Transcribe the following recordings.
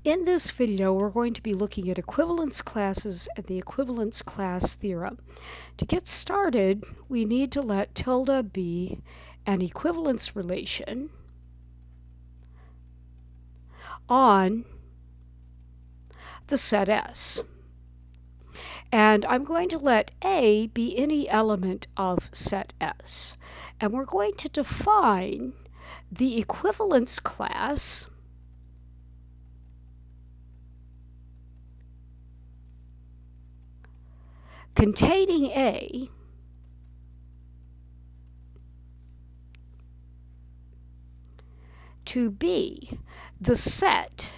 In this video, we're going to be looking at equivalence classes and the equivalence class theorem. To get started, we need to let tilde be an equivalence relation on the set S. And I'm going to let A be any element of set S. And we're going to define the equivalence class containing A to be the set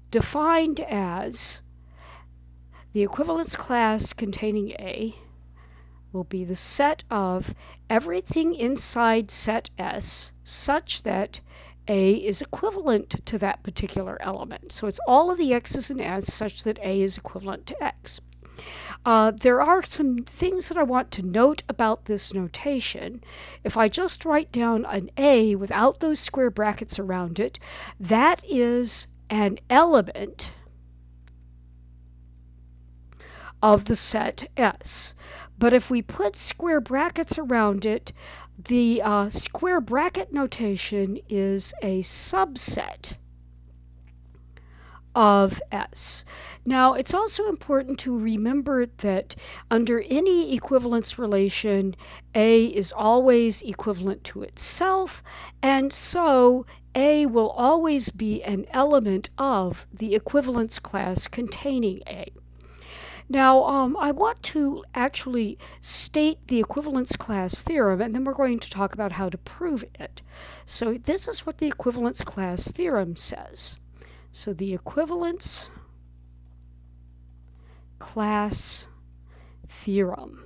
defined as the equivalence class containing A will be the set of everything inside set S such that A is equivalent to that particular element. So it's all of the x's in S such that A is equivalent to x. There are some things that I want to note about this notation. If I just write down an A without those square brackets around it, that is an element of the set S. But if we put square brackets around it, the square bracket notation is a subset of S. Now, it's also important to remember that under any equivalence relation, A is always equivalent to itself, and so A will always be an element of the equivalence class containing A. Now, I want to actually state the equivalence class theorem, and then we're going to talk about how to prove it. So this is what the equivalence class theorem says. So the equivalence class theorem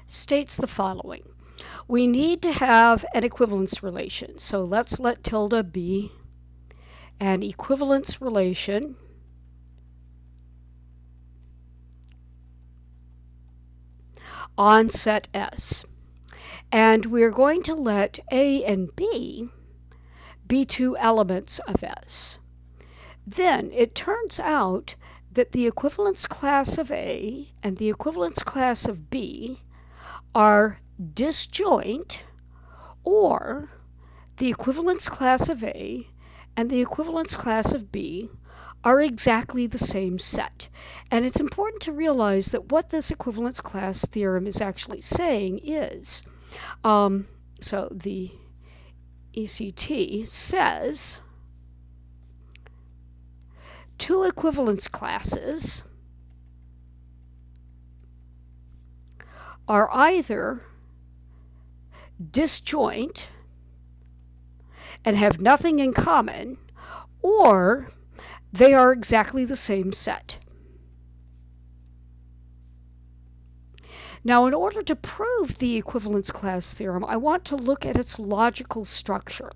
states the following. We need to have an equivalence relation. So let's let tilde be an equivalence relation on set S. And we're going to let A and B be two elements of S. Then it turns out that the equivalence class of A and the equivalence class of B are disjoint, or the equivalence class of A and the equivalence class of B are exactly the same set. And it's important to realize that what this equivalence class theorem is actually saying is, so the ECT says two equivalence classes are either disjoint and have nothing in common, or they are exactly the same set. Now, in order to prove the equivalence class theorem, I want to look at its logical structure.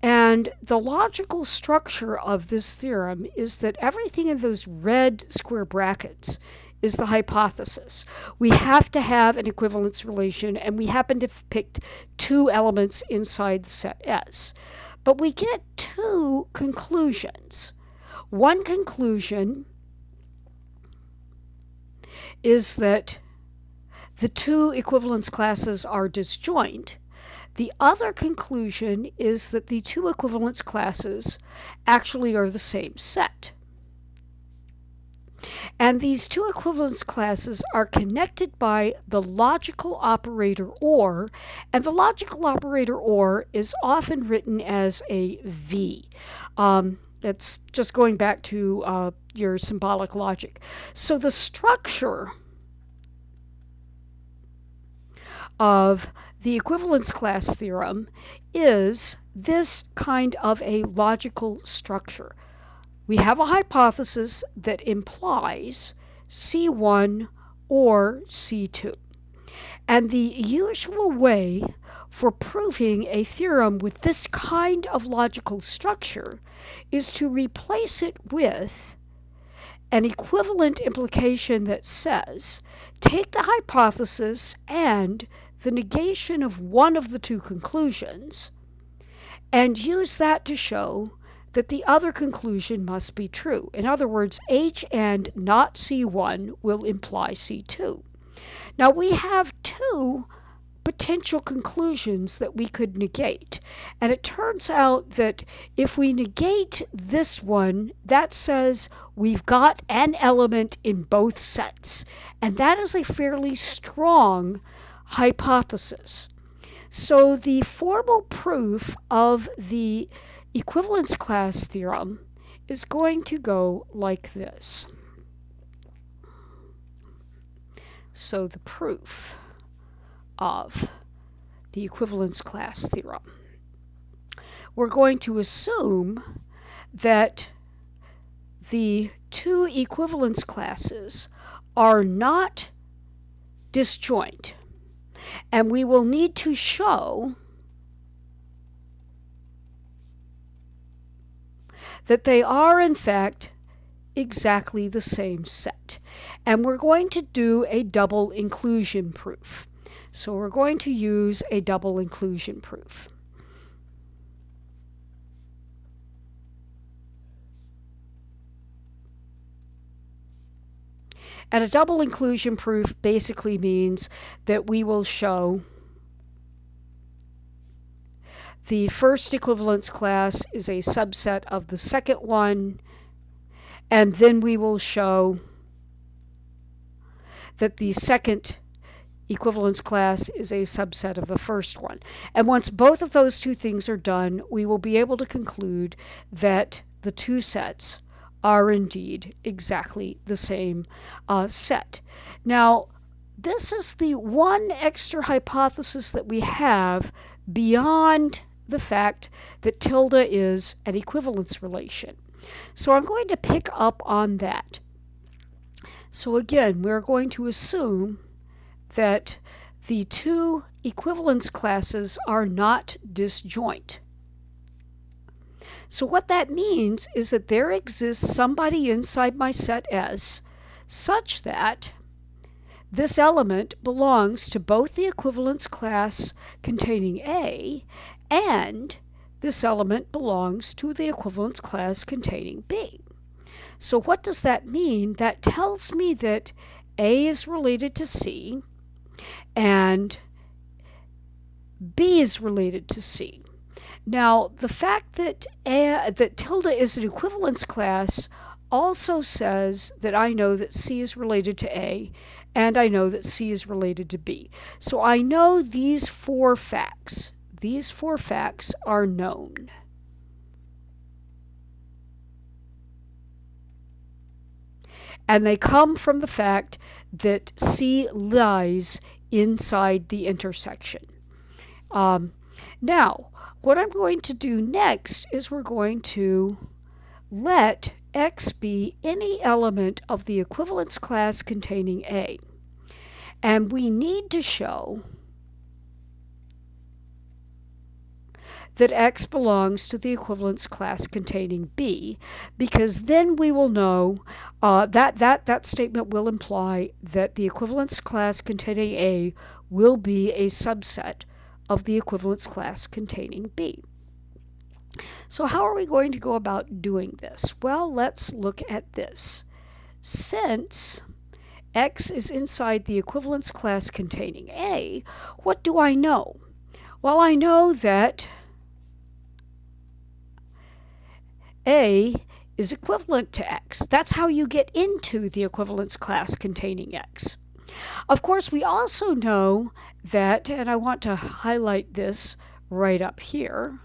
And the logical structure of this theorem is that everything in those red square brackets is the hypothesis. We have to have an equivalence relation, and we happen to have picked two elements inside the set S. But we get two conclusions. One conclusion is that the two equivalence classes are disjoint. The other conclusion is that the two equivalence classes actually are the same set. And these two equivalence classes are connected by the logical operator OR, and the logical operator OR is often written as a V. It's just going back to your symbolic logic. So the structure of the equivalence class theorem is this kind of a logical structure. We have a hypothesis that implies C1 or C2. And the usual way for proving a theorem with this kind of logical structure is to replace it with an equivalent implication that says, take the hypothesis and the negation of one of the two conclusions and use that to show that the other conclusion must be true. In other words, H and not C1 will imply C2. Now we have two potential conclusions that we could negate. And it turns out that if we negate this one, that says we've got an element in both sets. And that is a fairly strong hypothesis. So the formal proof of the equivalence class theorem is going to go like this. So the proof of the equivalence class theorem. We're going to assume that the two equivalence classes are not disjoint, and we will need to show that they are in fact exactly the same set. And we're going to do a double inclusion proof. So we're going to use a double inclusion proof. And a double inclusion proof basically means that we will show the first equivalence class is a subset of the second one, and then we will show that the second equivalence class is a subset of the first one. And once both of those two things are done, we will be able to conclude that the two sets are indeed exactly the same set. Now, this is the one extra hypothesis that we have beyond the fact that tilde is an equivalence relation. So I'm going to pick up on that. So again, we're going to assume that the two equivalence classes are not disjoint. So what that means is that there exists somebody inside my set S such that this element belongs to both the equivalence class containing A and this element belongs to the equivalence class containing B. So what does that mean? That tells me that A is related to C and B is related to C. Now, the fact that tilde is an equivalence class also says that I know that C is related to A and I know that C is related to B. So I know these four facts. These four facts are known. And they come from the fact that C lies inside the intersection. Now, what I'm going to do next is we're going to let X be any element of the equivalence class containing A. And we need to show that X belongs to the equivalence class containing B, because then we will know that statement will imply that the equivalence class containing A will be a subset of the equivalence class containing B. So how are we going to go about doing this? Well, let's look at this. Since X is inside the equivalence class containing A, what do I know? Well, I know that A is equivalent to X. That's how you get into the equivalence class containing X. Of course, we also know that, and I want to highlight this right up here,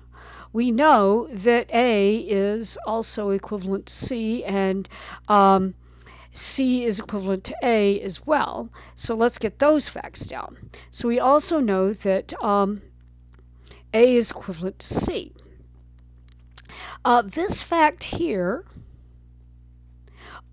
we know that A is also equivalent to C, and C is equivalent to A as well. So let's get those facts down. So we also know that A is equivalent to C. This fact here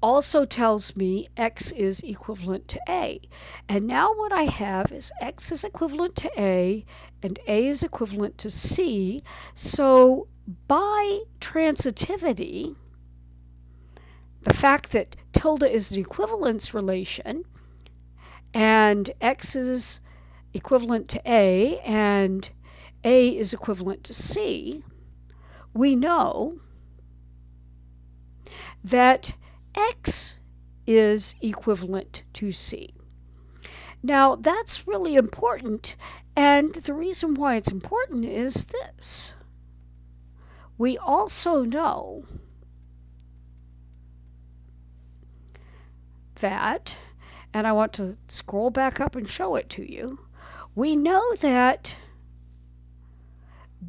also tells me X is equivalent to A. And now what I have is X is equivalent to A and A is equivalent to C. So by transitivity, the fact that tilde is an equivalence relation and X is equivalent to A and A is equivalent to C, we know that X is equivalent to C. Now, that's really important, and the reason why it's important is this. We also know that, and I want to scroll back up and show it to you, we know that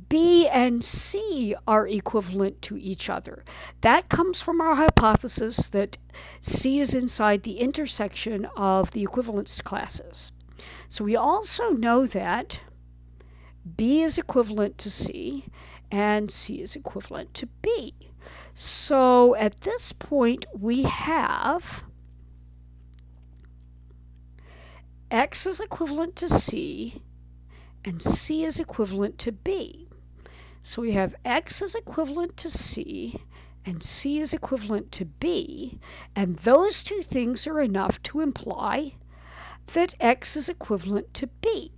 B and C are equivalent to each other. That comes from our hypothesis that C is inside the intersection of the equivalence classes. So we also know that B is equivalent to C and C is equivalent to B. So at this point we have X is equivalent to C and C is equivalent to B. So we have X is equivalent to C and C is equivalent to B, and those two things are enough to imply that X is equivalent to B.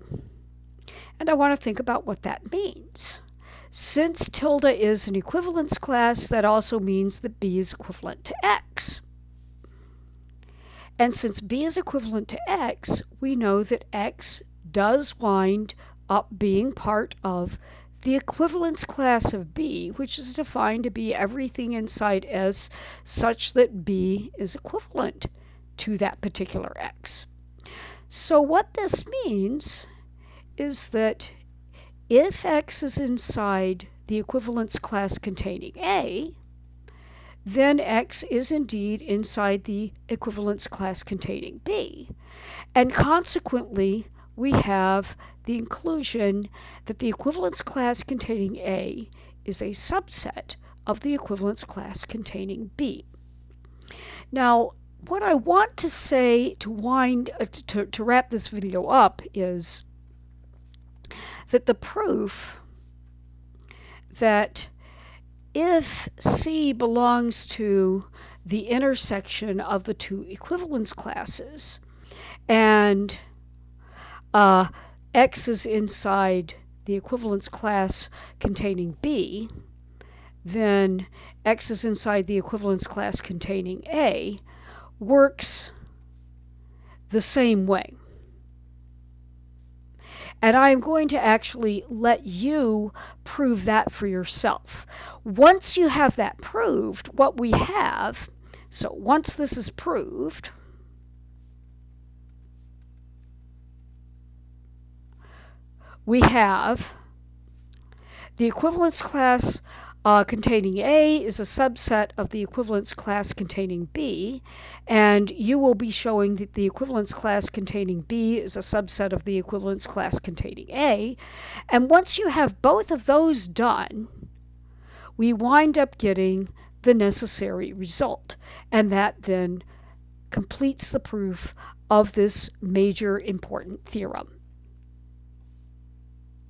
And I want to think about what that means. Since tilde is an equivalence class, that also means that B is equivalent to X. And since B is equivalent to X, we know that X does wind up being part of the equivalence class of B, which is defined to be everything inside S such that B is equivalent to that particular X. So what this means is that if X is inside the equivalence class containing A, then X is indeed inside the equivalence class containing B. And consequently, we have the inclusion that the equivalence class containing A is a subset of the equivalence class containing B. Now, what I want to say to wrap this video up is that the proof that if C belongs to the intersection of the two equivalence classes and X is inside the equivalence class containing B, then X is inside the equivalence class containing A, works the same way. And I'm going to actually let you prove that for yourself. Once you have that proved, what we have, so once this is proved, we have the equivalence class containing A is a subset of the equivalence class containing B, and you will be showing that the equivalence class containing B is a subset of the equivalence class containing A. And once you have both of those done, we wind up getting the necessary result, and that then completes the proof of this major important theorem.